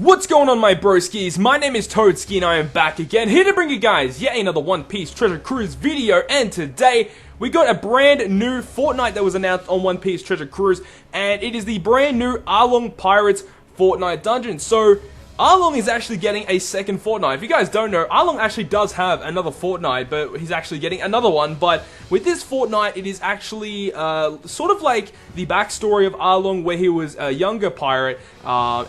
What's going on, my broskiis? My name is Toadski and I am back again, here to bring you guys yet another One Piece Treasure Cruise video. And today we got a brand new fortnight that was announced on One Piece Treasure Cruise, and it is the brand new Arlong Pirates fortnight dungeon. So Arlong is actually getting a second fortnight. If you guys don't know, Arlong actually does have another fortnight, but he's actually getting another one. But with this fortnight, it is actually sort of like the backstory of Arlong, where he was a younger pirate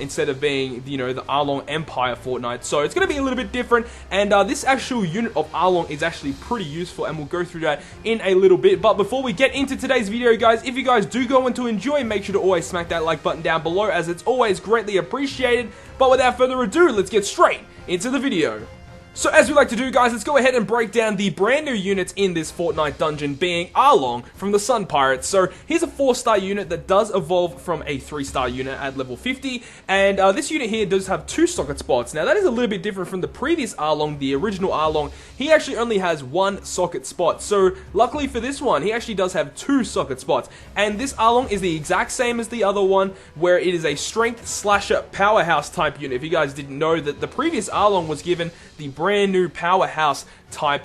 instead of being, you know, the Arlong Empire fortnight. So it's going to be a little bit different, and this actual unit of Arlong is actually pretty useful, and we'll go through that in a little bit. But before we get into today's video, guys, if you guys do go on to enjoy, make sure to always smack that like button down below, as it's always greatly appreciated. But without further ado, let's get straight into the video. So as we like to do, guys, let's go ahead and break down the brand new units in this fortnight dungeon, being Arlong from the Sun Pirates. So he's a 4-star unit that does evolve from a 3-star unit at level 50, and this unit here does have 2 socket spots. Now that is a little bit different from the previous Arlong, the original Arlong. He actually only has 1 socket spot. So luckily for this one, he actually does have 2 socket spots, and this Arlong is the exact same as the other one, where it is a strength slasher powerhouse type unit. If you guys didn't know, that the previous Arlong was given the brand new powerhouse type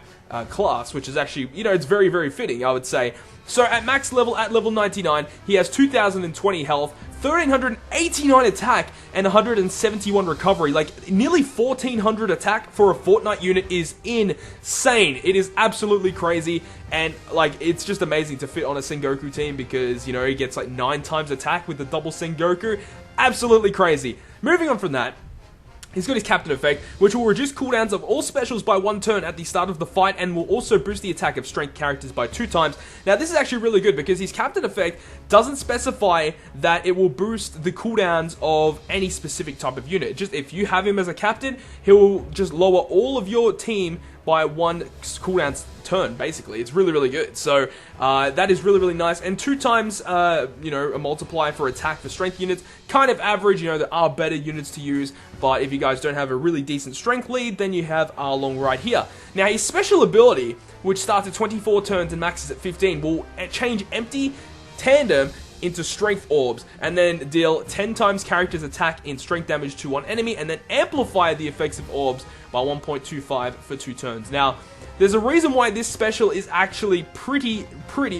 class, which is actually, you know, it's very, very fitting, I would say. So at max level, at level 99, he has 2020 health, 1389 attack, and 171 recovery. Like, nearly 1400 attack for a fortnight unit is insane. It is absolutely crazy, and like, it's just amazing to fit on a Sengoku team, because, you know, he gets like 9 times attack with the double Sengoku. Absolutely crazy. Moving on from that, he's got his Captain Effect, which will reduce cooldowns of all specials by 1 turn at the start of the fight, and will also boost the attack of strength characters by 2 times. Now this is actually really good, because his Captain Effect doesn't specify that it will boost the cooldowns of any specific type of unit. Just if you have him as a captain, he'll just lower all of your team by 1 cooldown turn, basically. It's really, really good. So that is really, really nice. And 2 times, you know, a multiplier for attack for strength units. Kind of average, you know, there are better units to use, but if you guys don't have a really decent strength lead, then you have Arlong right here. Now his special ability, which starts at 24 turns and maxes at 15, will change empty tandem into strength orbs, and then deal 10 times character's attack in strength damage to one enemy, and then amplify the effects of orbs by 1.25 for 2 turns. Now, there's a reason why this special is actually pretty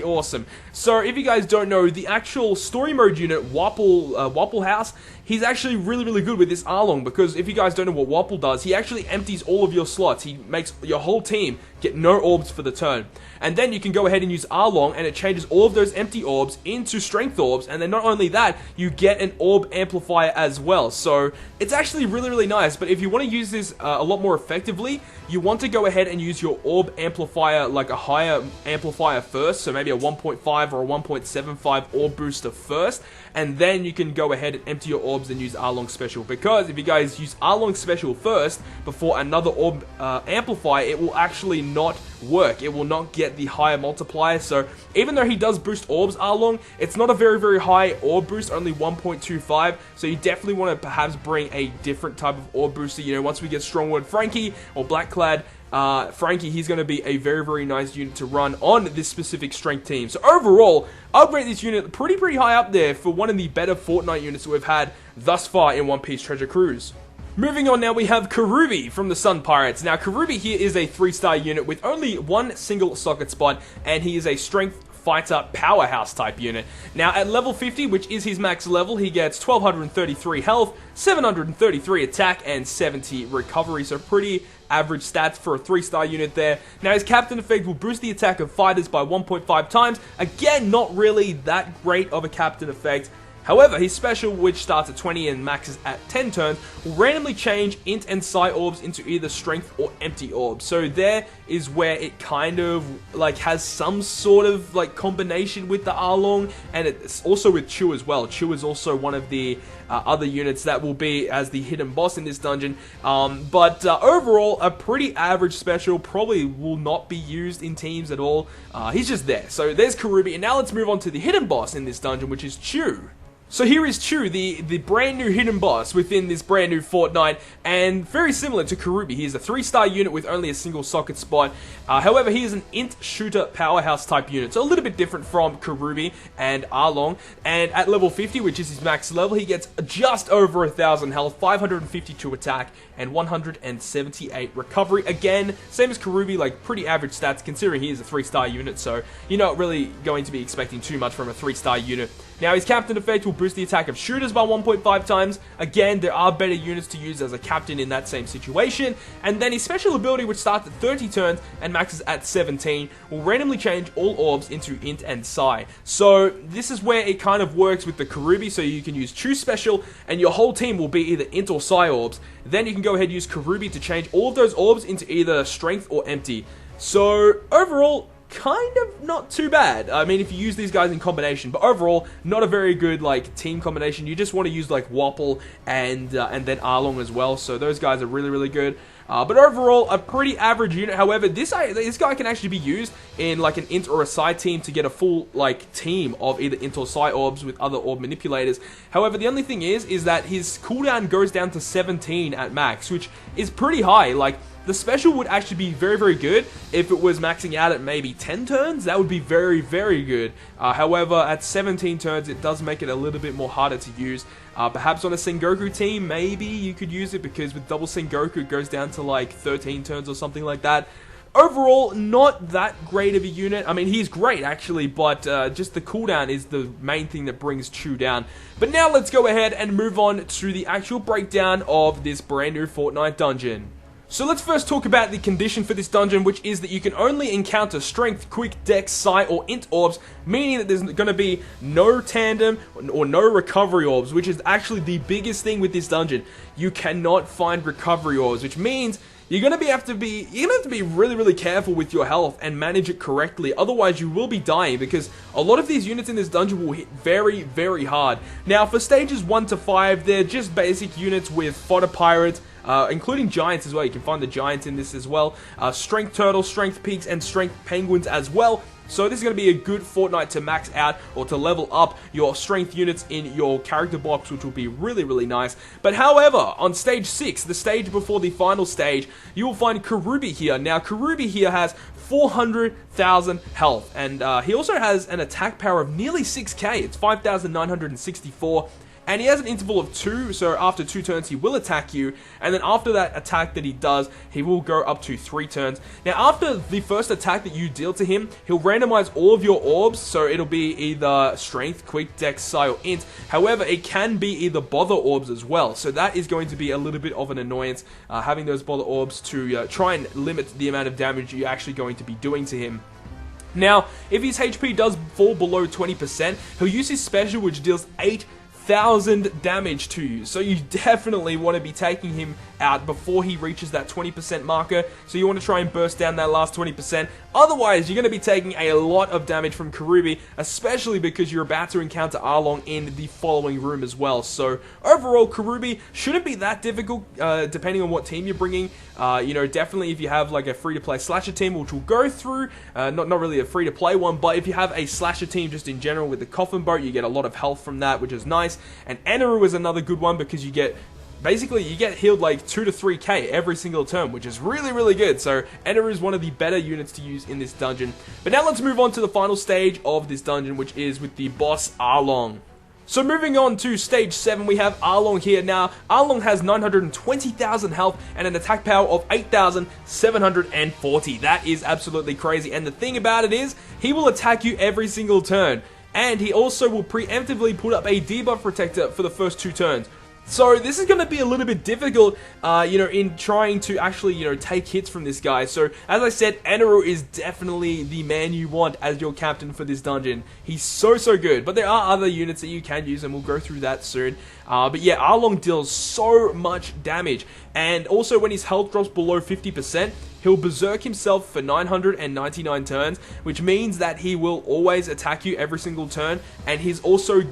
awesome. So if you guys don't know, the actual story mode unit, Wapple House, he's actually really good with this Arlong, because if you guys don't know what Wapple does, he actually empties all of your slots. He makes your whole team get no orbs for the turn. And then you can go ahead and use Arlong, and it changes all of those empty orbs into strength orbs, and then not only that, you get an orb amplifier as well. So it's actually really nice. But if you want to use this a lot more effectively, you want to go ahead and use your orb amplifier, like a higher amplifier first, so maybe a 1.5 or a 1.75 orb booster first, and then you can go ahead and empty your orbs and use Arlong Special. Because if you guys use Arlong Special first before another orb amplifier, it will actually not work. It will not get the higher multiplier. So even though he does boost orbs, Arlong, it's not a very high orb boost, only 1.25. So you definitely want to perhaps bring a different type of orb booster. You know, once we get Strongword Frankie or Blackclad Frankie, he's going to be a very nice unit to run on this specific strength team. So overall, I'll rate this unit pretty high up there for one of the better fortnight units that we've had thus far in One Piece Treasure Cruise. Moving on now, we have Kurumi from the Sun Pirates. Now, Kurumi here is a 3-star unit with only 1 single socket spot, and he is a strength fighter powerhouse type unit. Now, at level 50, which is his max level, he gets 1233 health, 733 attack, and 70 recovery. So pretty average stats for a 3-star unit there. Now, his Captain Effect will boost the attack of fighters by 1.5 times. Again, not really that great of a Captain Effect. However, his special, which starts at 20 and maxes at 10 turns, will randomly change int and psi orbs into either strength or empty orbs. So there is where it kind of like has some sort of like combination with the Arlong, and it's also with Chu as well. Chu is also one of the other units that will be as the hidden boss in this dungeon. But overall, a pretty average special, probably will not be used in teams at all. He's just there. So there's Kurumi, and now let's move on to the hidden boss in this dungeon, which is Chu. So here is Chu, the brand new hidden boss within this brand new Fortnite, and very similar to Kurumi. He is a 3-star unit with only a single socket spot. However, he is an int shooter powerhouse type unit, so a little bit different from Kurumi and Arlong. And at level 50, which is his max level, he gets just over 1,000 health, 552 attack, and 178 recovery. Again, same as Kurumi, like pretty average stats considering he is a 3-star unit, so you're not really going to be expecting too much from a 3-star unit. Now, his captain effect will boost the attack of shooters by 1.5 times. Again, there are better units to use as a captain in that same situation. And then his special ability, which starts at 30 turns and maxes at 17, will randomly change all orbs into int and psi. So this is where it kind of works with the Kurumi, so you can use Choose Special and your whole team will be either int or psi orbs. Then you can go ahead and use Kurumi to change all of those orbs into either strength or empty. So overall, kind of not too bad. I mean, if you use these guys in combination, but overall, not a very good like team combination. You just want to use like Wapple and then Arlong as well. So those guys are really, really good. But overall, a pretty average unit. However, this guy can actually be used in like an int or a psi team to get a full like team of either int or psi orbs with other orb manipulators. However, the only thing is that his cooldown goes down to 17 at max, which is pretty high. Like, the special would actually be very, very good if it was maxing out at maybe 10 turns. That would be very, very good. However, at 17 turns, it does make it a little bit more harder to use. Perhaps on a Sengoku team, maybe you could use it because with double Sengoku, it goes down to like 13 turns or something like that. Overall, not that great of a unit. I mean, he's great, actually, but just the cooldown is the main thing that brings Chu down. But now let's go ahead and move on to the actual breakdown of this brand new Fortnite dungeon. So let's first talk about the condition for this dungeon, which is that you can only encounter strength, quick, dex, psi, or int orbs, meaning that there's going to be no tandem or no recovery orbs, which is actually the biggest thing with this dungeon. You cannot find recovery orbs, which means you're going to have to be really, really careful with your health and manage it correctly. Otherwise, you will be dying because a lot of these units in this dungeon will hit very, very hard. Now, for stages 1 to 5, they're just basic units with fodder pirates, including giants as well. You can find the giants in this as well. Strength turtles, strength peaks, and strength penguins as well. So this is going to be a good Fortnite to max out or to level up your strength units in your character box, which will be really, really nice. But however, on stage 6, the stage before the final stage, you will find Kurumi here. Now, Kurumi here has 400,000 health, and he also has an attack power of nearly 6k. It's 5,964. And he has an interval of 2, so after 2 turns he will attack you, and then after that attack that he does, he will go up to 3 turns. Now after the first attack that you deal to him, he'll randomize all of your orbs, so it'll be either strength, quick, dex, psi, or int. However, it can be either bother orbs as well, so that is going to be a little bit of an annoyance, having those bother orbs to try and limit the amount of damage you're actually going to be doing to him. Now, if his HP does fall below 20%, he'll use his special, which deals 8,000 damage to you. So you definitely want to be taking him out before he reaches that 20% marker. So you want to try and burst down that last 20%. Otherwise, you're going to be taking a lot of damage from Kurumi, especially because you're about to encounter Arlong in the following room as well. So overall, Kurumi shouldn't be that difficult, depending on what team you're bringing. You know, definitely if you have like a free-to-play slasher team, which we'll go through, not really a free-to-play one, but if you have a slasher team just in general with the coffin boat, you get a lot of health from that, which is nice. And Aneroid is another good one because you get healed like 2 to 3k every single turn, which is really, really good. So Aneroid is one of the better units to use in this dungeon. But now let's move on to the final stage of this dungeon, which is with the boss Arlong. So moving on to stage 7, we have Arlong here. Now, Arlong has 920,000 health and an attack power of 8,740. That is absolutely crazy. And the thing about it is, he will attack you every single turn. And he also will preemptively put up a debuff protector for the first 2 turns. So this is going to be a little bit difficult, you know, in trying to actually, you know, take hits from this guy. So, as I said, Aneroid is definitely the man you want as your captain for this dungeon. He's so, so good. But there are other units that you can use, and we'll go through that soon. But yeah, Arlong deals so much damage. And also, when his health drops below 50%, he'll berserk himself for 999 turns, which means that he will always attack you every single turn, and he also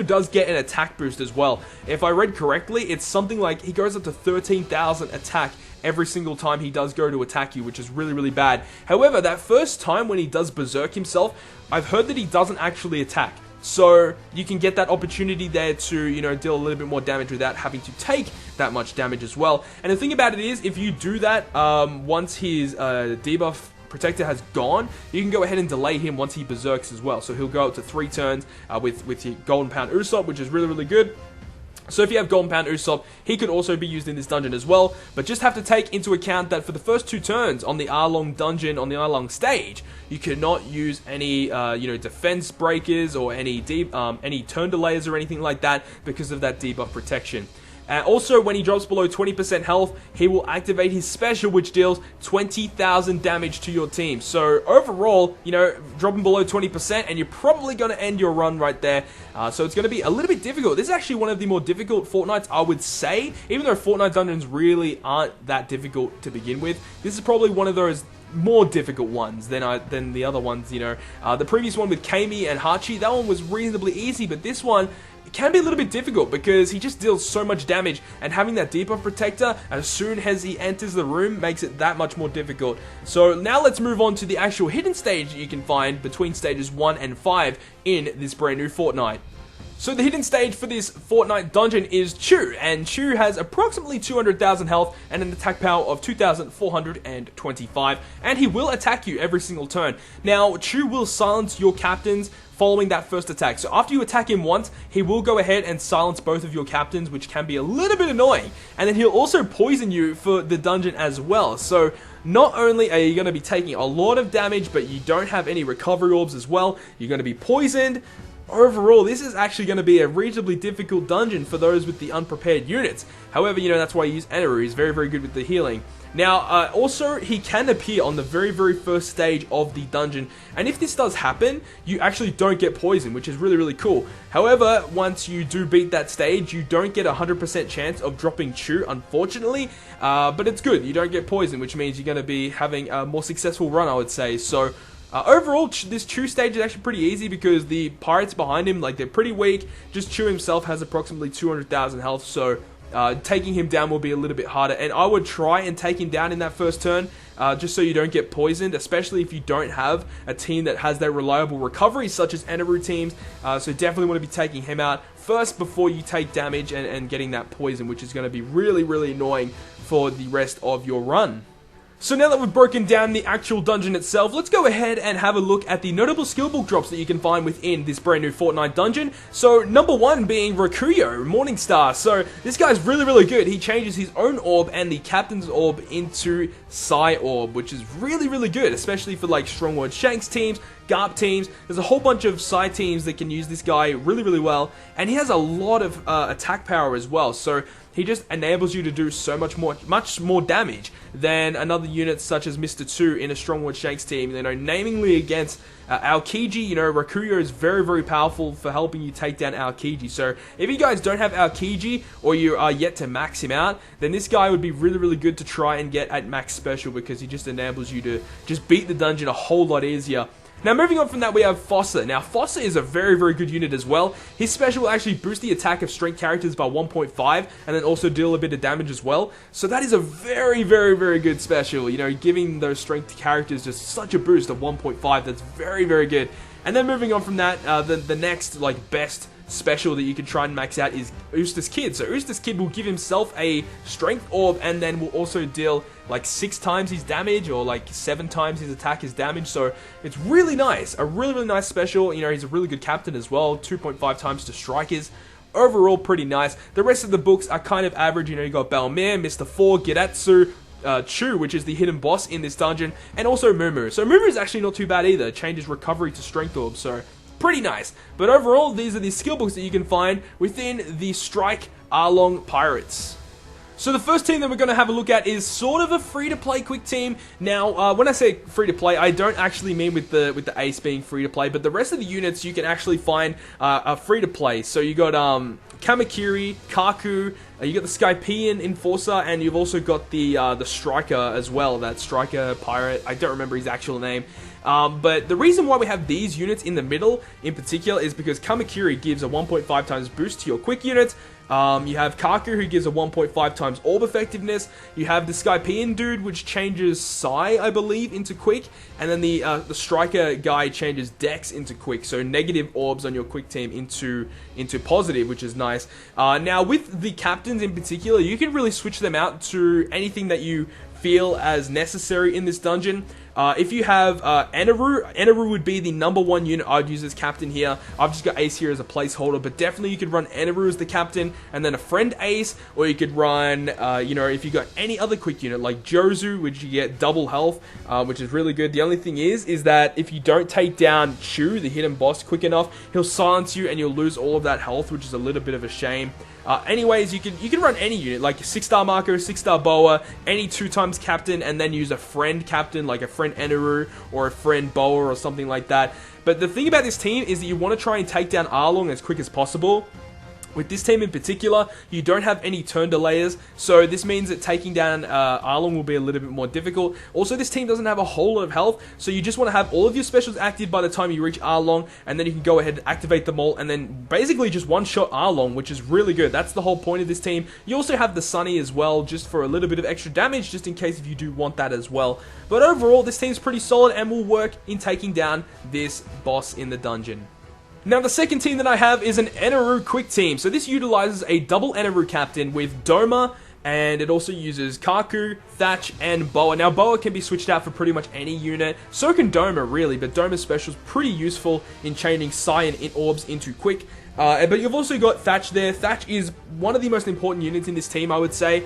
does get an attack boost as well. If I read correctly, it's something like he goes up to 13,000 attack every single time he does go to attack you, which is really, really bad. However, that first time when he does berserk himself, I've heard that he doesn't actually attack. So you can get that opportunity there to, you know, deal a little bit more damage without having to take that much damage as well. And the thing about it is, if you do that, once his debuff protector has gone, you can go ahead and delay him once he berserks as well. So he'll go up to 3 turns with your Golden Pound Usopp, which is really, really good. So if you have Golden Pound Usopp, he could also be used in this dungeon as well, but just have to take into account that for the first 2 turns on the Arlong dungeon, on the Arlong stage, you cannot use any, you know, defense breakers or any turn delays or anything like that because of that debuff protection. Also, when he drops below 20% health, he will activate his special, which deals 20,000 damage to your team. So overall, you know, dropping below 20%, and you're probably going to end your run right there. So it's going to be a little bit difficult. This is actually one of the more difficult Fortnights, I would say. Even though Fortnite dungeons really aren't that difficult to begin with, this is probably one of those more difficult ones than the other ones, you know. The previous one with Kami and Hachi, that one was reasonably easy, but this one, it can be a little bit difficult because he just deals so much damage, and having that debuff protector as soon as he enters the room makes it that much more difficult. So now let's move on to the actual hidden stage that you can find between stages 1 and 5 in this brand new Fortnite. So the hidden stage for this Fortnite dungeon is Chu, and Chu has approximately 200,000 health and an attack power of 2,425, and he will attack you every single turn. Now, Chu will silence your captains following that first attack. So after you attack him once, he will go ahead and silence both of your captains, which can be a little bit annoying. And then he'll also poison you for the dungeon as well. So not only are you going to be taking a lot of damage, but you don't have any recovery orbs as well. You're going to be poisoned. Overall, this is actually going to be a reasonably difficult dungeon for those with the unprepared units. However, you know, that's why you use Aneroid. He's very, very good with the healing. Now, also, he can appear on the very, very first stage of the dungeon, and if this does happen, you actually don't get poisoned, which is really, really cool. However, once you do beat that stage, you don't get a 100% chance of dropping Chu, unfortunately, but it's good. You don't get poisoned, which means you're going to be having a more successful run, I would say. So overall, this Chu stage is actually pretty easy because the pirates behind him, like, they're pretty weak. Just Chu himself has approximately 200,000 health, so taking him down will be a little bit harder. And I would try and take him down in that first turn, just so you don't get poisoned, especially if you don't have a team that has that reliable recovery, such as Aneroid teams. So definitely want to be taking him out first before you take damage and getting that poison, which is going to be really, really annoying for the rest of your run. So now that we've broken down the actual dungeon itself, let's go ahead and have a look at the notable skill book drops that you can find within this brand new Fortnite dungeon. So number 1 being Rakuyo, Morningstar. So this guy's really, really good. He changes his own orb and the captain's orb into Psy orb, which is really, really good, especially for like Strongword Shanks teams, Garp teams. There's a whole bunch of Psy teams that can use this guy really, really well, and he has a lot of attack power as well. So he just enables you to do so much more damage than another unit such as Mr. 2 in a Strongword Shanks team. You know, namely against Aokiji, you know, Rakuyo is very, very powerful for helping you take down Aokiji. So if you guys don't have Aokiji, or you are yet to max him out, then this guy would be really, really good to try and get at max special, because he just enables you to just beat the dungeon a whole lot easier. Now, moving on from that, we have Fossa. Now, Fossa is a very, very good unit as well. His special will actually boost the attack of strength characters by 1.5, and then also deal a bit of damage as well. So that is a very, very, very good special. You know, giving those strength characters just such a boost of 1.5. That's very, very good. And then moving on from that, the next, like, best special that you can try and max out is Eustace Kid. So Eustace Kid will give himself a strength orb, and then will also deal like 6 times his damage, or like 7 times his attack is damage. So it's really nice, a really, really nice special. You know, he's a really good captain as well, 2.5 times to strikers. Overall, pretty nice. The rest of the books are kind of average. You know, you got Balmair, Mr. 4, Giratsu, Chu, which is the hidden boss in this dungeon, and also Mumu. So Mumu is actually not too bad either. It changes recovery to strength orb, so pretty nice. But overall, these are the skill books that you can find within the Strike Arlong Pirates. So the first team that we're going to have a look at is sort of a free-to-play quick team. Now, when I say free-to-play, I don't actually mean with the Ace being free-to-play, but the rest of the units you can actually find are free-to-play. So you got Kamakiri, Kaku, you got the Skypian Enforcer, and you've also got the Striker as well, that Striker Pirate. I don't remember his actual name. But the reason why we have these units in the middle in particular is because Kamakiri gives a 1.5 times boost to your quick units. You have Kaku, who gives a 1.5 times orb effectiveness. You have the Skypian dude, which changes Psi, I believe, into quick. And then the striker guy changes Dex into quick. So negative orbs on your quick team into positive, which is nice. Now, with the captains in particular, you can really switch them out to anything that you feel as necessary in this dungeon. If you have Aneru would be the #1 unit I'd use as captain here. I've just got Ace here as a placeholder, but definitely you could run Aneru as the captain, and then a friend Ace, or you could run, if you got any other quick unit, like Jozu, which you get double health, which is really good. The only thing is that if you don't take down Chu, the hidden boss, quick enough, he'll silence you, and you'll lose all of that health, which is a little bit of a shame. Anyways, you can run any unit, like a 6-star Marco, 6-star Boa, any 2 times captain, and then use a friend captain, like a friend Eneru, or a friend Boa, or something like that. But the thing about this team is that you want to try and take down Arlong as quick as possible. With this team in particular, you don't have any turn delayers, so this means that taking down Arlong will be a little bit more difficult. Also, this team doesn't have a whole lot of health, so you just want to have all of your specials active by the time you reach Arlong, and then you can go ahead and activate them all, and then basically just one-shot Arlong, which is really good. That's the whole point of this team. You also have the Sunny as well, just for a little bit of extra damage, just in case if you do want that as well. But overall, this team's pretty solid and will work in taking down this boss in the dungeon. Now, the second team that I have is an Aneru quick team. So this utilizes a double Aneru captain with Doma, and it also uses Kaku, Thatch, and Boa. Now, Boa can be switched out for pretty much any unit. So can Doma, really, but Doma's special is pretty useful in chaining Psi and orbs into quick. But you've also got Thatch there. Thatch is one of the most important units in this team, I would say,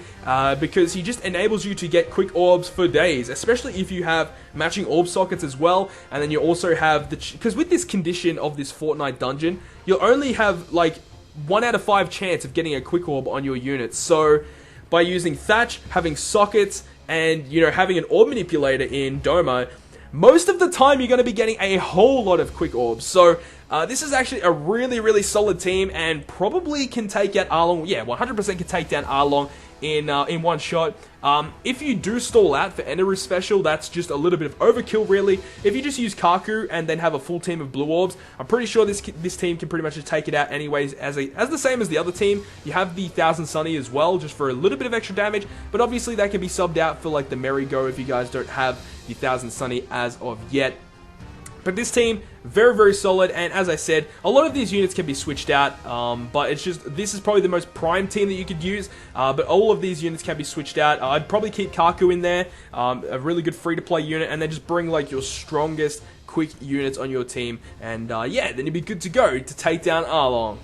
because he just enables you to get quick orbs for days, especially if you have matching orb sockets as well, and then you also have because with this condition of this Fortnite dungeon, you'll only have like 1 out of 5 chance of getting a quick orb on your units. So by using Thatch, having sockets, and having an orb manipulator in Doma, most of the time you're going to be getting a whole lot of quick orbs. So this is actually a really, really solid team, and probably can take out Arlong. Yeah, 100% can take down Arlong in one shot. If you do stall out for Eneru special, that's just a little bit of overkill, really. If you just use Kaku and then have a full team of blue orbs, I'm pretty sure this team can pretty much just take it out anyways, as the same as the other team. You have the 1000 Sunny as well, just for a little bit of extra damage, but obviously that can be subbed out for like the Merry-Go if you guys don't have the 1000 Sunny as of yet. But this team, very, very solid, and as I said, a lot of these units can be switched out, but it's just, this is probably the most prime team that you could use, but all of these units can be switched out. I'd probably keep Kaku in there, a really good free-to-play unit, and then just bring, like, your strongest quick units on your team, and yeah, then you'd be good to go to take down Arlong.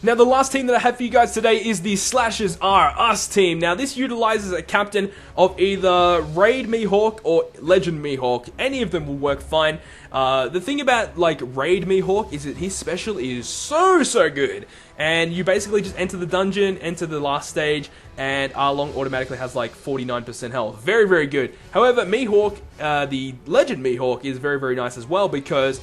Now, the last team that I have for you guys today is the Slashers Are Us team. Now, this utilizes a captain of either Raid Mihawk or Legend Mihawk. Any of them will work fine. The thing about, like, Raid Mihawk is that his special is so good. And you basically just enter the dungeon, enter the last stage, and Arlong automatically has, like, 49% health. Very, very good. However, Mihawk, the Legend Mihawk, is very, very nice as well, because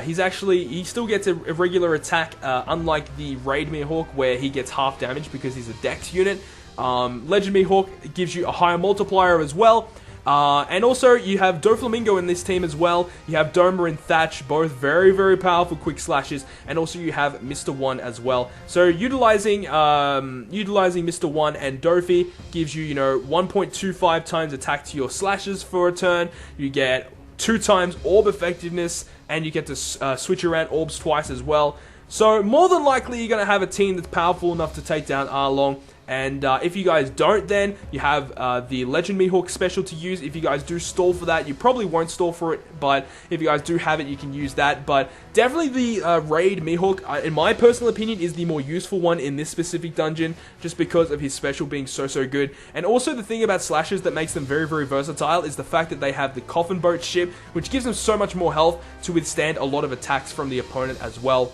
he still gets a regular attack, unlike the Raid Mihawk, where he gets half damage because he's a Dex unit. Legend Mihawk gives you a higher multiplier as well. And also, you have Doflamingo in this team as well. You have Doma and Thatch, both very, very powerful quick slashes. And also, you have Mr. 1 as well. So, utilizing Mr. 1 and Dofi gives you, 1.25 times attack to your slashes for a turn. You get 2 times orb effectiveness, and you get to switch around orbs twice as well. So, more than likely, you're going to have a team that's powerful enough to take down Arlong. And if you guys don't, then you have the Legend Mihawk special to use. If you guys do stall for that, you probably won't stall for it, but if you guys do have it, you can use that. But definitely the Raid Mihawk, in my personal opinion, is the more useful one in this specific dungeon, just because of his special being so good. And also, the thing about Slashers that makes them very, very versatile is the fact that they have the Coffin Boat ship, which gives them so much more health to withstand a lot of attacks from the opponent as well.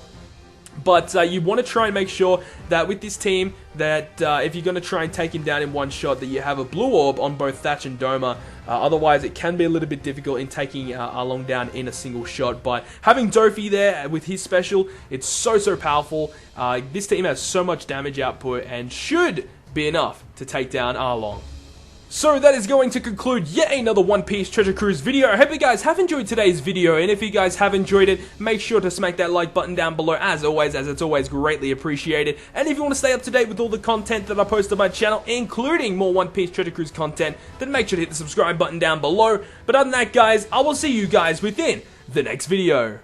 But you want to try and make sure that with this team, that if you're going to try and take him down in one shot, that you have a blue orb on both Thatch and Doma. Otherwise, it can be a little bit difficult in taking Arlong down in a single shot. But having Dofi there with his special, it's so powerful. This team has so much damage output and should be enough to take down Arlong. So that is going to conclude yet another One Piece Treasure Cruise video. I hope you guys have enjoyed today's video, and if you guys have enjoyed it, make sure to smack that like button down below as always, as it's always greatly appreciated. And if you want to stay up to date with all the content that I post on my channel, including more One Piece Treasure Cruise content, then make sure to hit the subscribe button down below. But other than that, guys, I will see you guys within the next video.